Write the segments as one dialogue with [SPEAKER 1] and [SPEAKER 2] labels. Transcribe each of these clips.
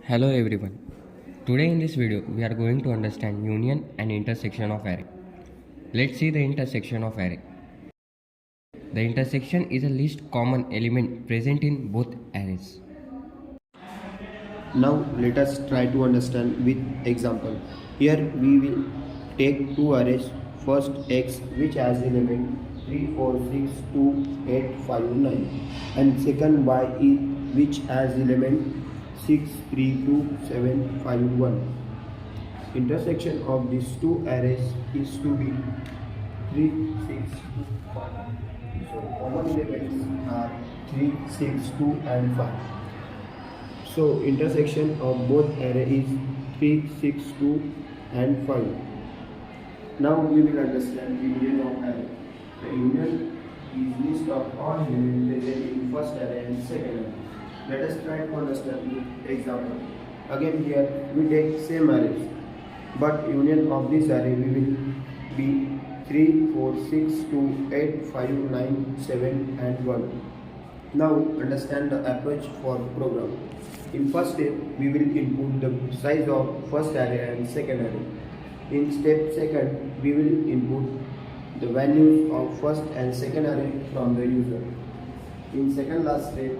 [SPEAKER 1] Hello everyone. Today in this video we are going to understand union and intersection of array. Let's see the intersection of array. The intersection is a least common element present in both arrays.
[SPEAKER 2] Now let us try to understand with example. Here we will take two arrays. First x which has element 3, 4, 6, 2, 8, 5, 9 and second y which has element 6, 3, 2, 7, 5, 1. Intersection of these two arrays is to be 3, 6, 2, 5. So common elements are 3, 6, 2 and 5. So intersection of both array is 3, 6, 2 and 5. Now we will understand the union of array. The union is list of all elements present in first array and second array. Let us try to understand the example. Again here we take same arrays, but union of this array will be 3, 4, 6, 2, 8, 5, 9, 7 and 1. Now understand the approach for program. In first step, we will input the size of first array and second array. In step second, we will input the values of first and second array from the user. In second last step,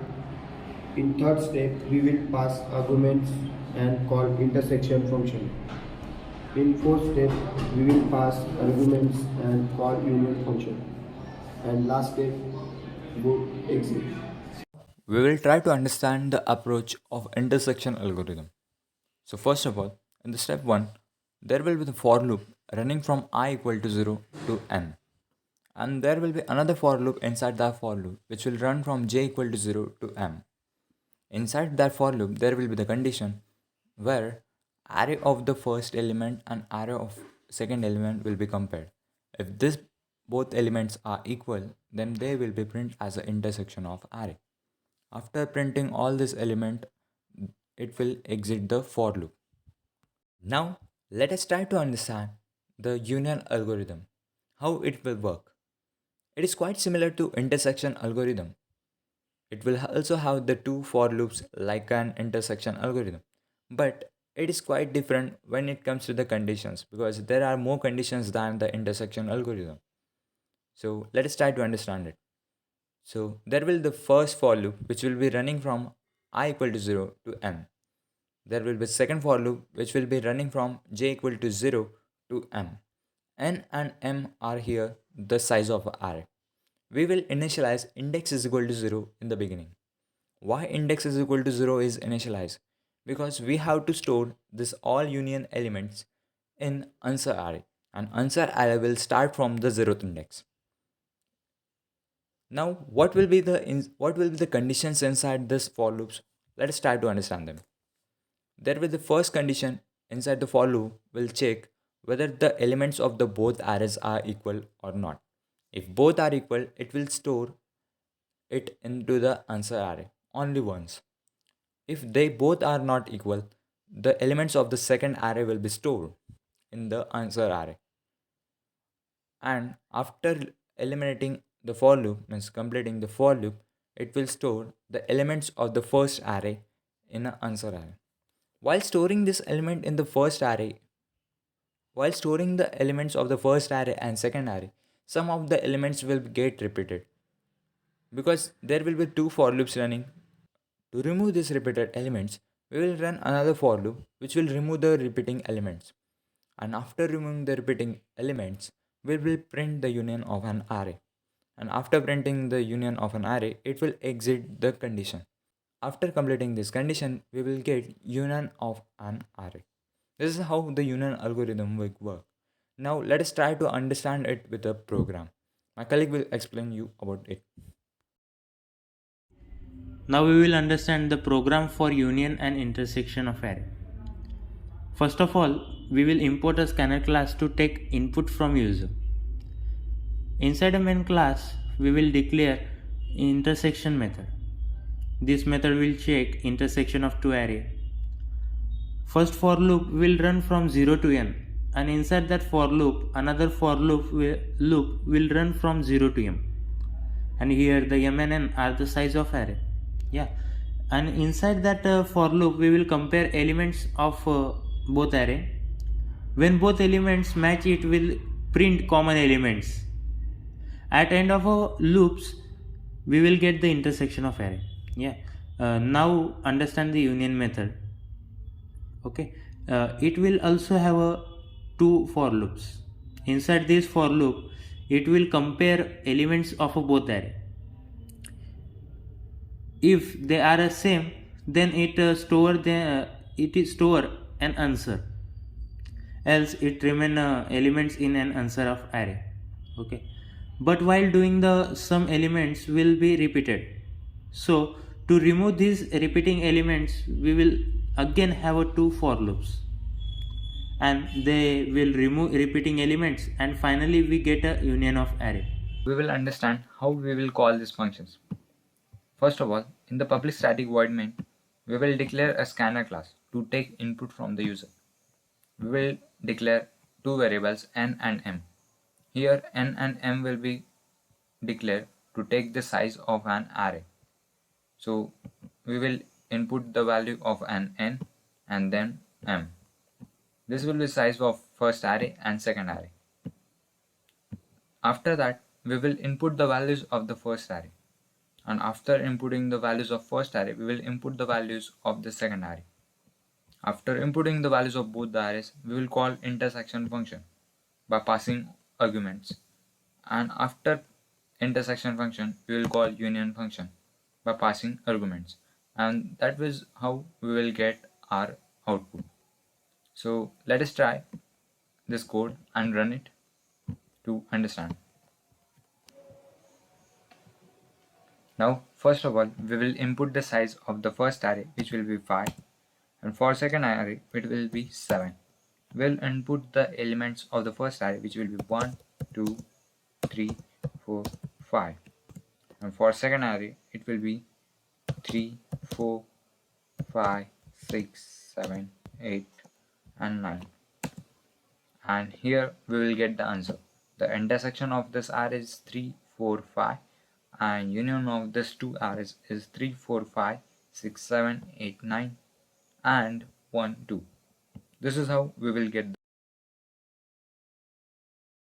[SPEAKER 2] in third step, we will pass arguments and call intersection function. In fourth step, we will pass arguments and call union function. And last step, go exit.
[SPEAKER 3] We will try to understand the approach of intersection algorithm. So first of all, in the step 1, there will be the for loop running from I equal to 0 to n. And there will be another for loop inside that for loop which will run from j equal to 0 to m. Inside that for loop, there will be the condition where array of the first element and array of second element will be compared. If this both elements are equal, then they will be printed as an intersection of array. After printing all this element, it will exit the for loop. Now, let us try to understand the union algorithm, how it will work. It is quite similar to intersection algorithm. It will also have the two for loops like an intersection algorithm, but it is quite different when it comes to the conditions because there are more conditions than the intersection algorithm. So let us try to understand it. So there will be the first for loop which will be running from I equal to 0 to m. There will be second for loop which will be running from j equal to 0 to m. N and m are here the size of array. We will initialize index is equal to 0 in the beginning. Why index is equal to 0 is initialized? Because we have to store this all union elements in answer array, and answer array will start from the 0th index. Now, what will be the conditions inside this for loops? Let us try to understand them. There will be the first condition inside the for loop will check whether the elements of the both arrays are equal or not. If both are equal, it will store it into the answer array only once. If they both are not equal, the elements of the second array will be stored in the answer array. And after eliminating the for loop, means completing the for loop, it will store the elements of the first array in an answer array. While storing this element in the first array, while storing the elements of the first array and second array, some of the elements will get repeated because there will be two for loops running. To remove these repeated elements, we will run another for loop which will remove the repeating elements. And after removing the repeating elements, we will print the union of an array. And after printing the union of an array, it will exit the condition. After completing this condition, we will get union of an array. This is how the union algorithm will work. Now let us try to understand it with a program. My colleague will explain you about it.
[SPEAKER 4] Now we will understand the program for union and intersection of array. First of all, we will import a scanner class to take input from user. Inside a main class, we will declare intersection method. This method will check intersection of two array. First for loop will run from 0 to n, and inside that for loop, another for loop will run from 0 to m. And here the m and n are the size of array. and inside that for loop we will compare elements of both array. When both elements match, it will print common elements. At end of loops we will get the intersection of array. Now understand the union method. Okay, it will also have a two for loops. Inside this for loop it will compare elements of both array. If they are the same, then it is store an answer, else it remain elements in an answer of array. Okay, but while doing the some elements will be repeated. So to remove these repeating elements we will again have a two for loops, and they will remove repeating elements, and finally we get a union of array.
[SPEAKER 3] We will understand how we will call these functions. First of all, in the public static void main, we will declare a scanner class to take input from the user. We will declare two variables n and m. Here n and m will be declared to take the size of an array. So we will input the value of an n and then m. This will be size of first array and second array. After that, we will input the values of the first array. And after inputting the values of first array, we will input the values of the second array. After inputting the values of both the arrays, we will call intersection function by passing arguments. And after intersection function, we will call union function by passing arguments. And that is how we will get our output. So let us try this code and run it to understand. Now, first of all, we will input the size of the first array, which will be 5, and for second array, it will be 7. We'll input the elements of the first array, which will be 1, 2, 3, 4, 5, and for second array, it will be 3, 4, 5, 6, 7, 8, and 9. And here we will get the answer. The intersection of this array is 3, 4, 5, and union of these two arrays is 3, 4, 5, 6, 7, 8, 9, and 1, 2. This is how we will get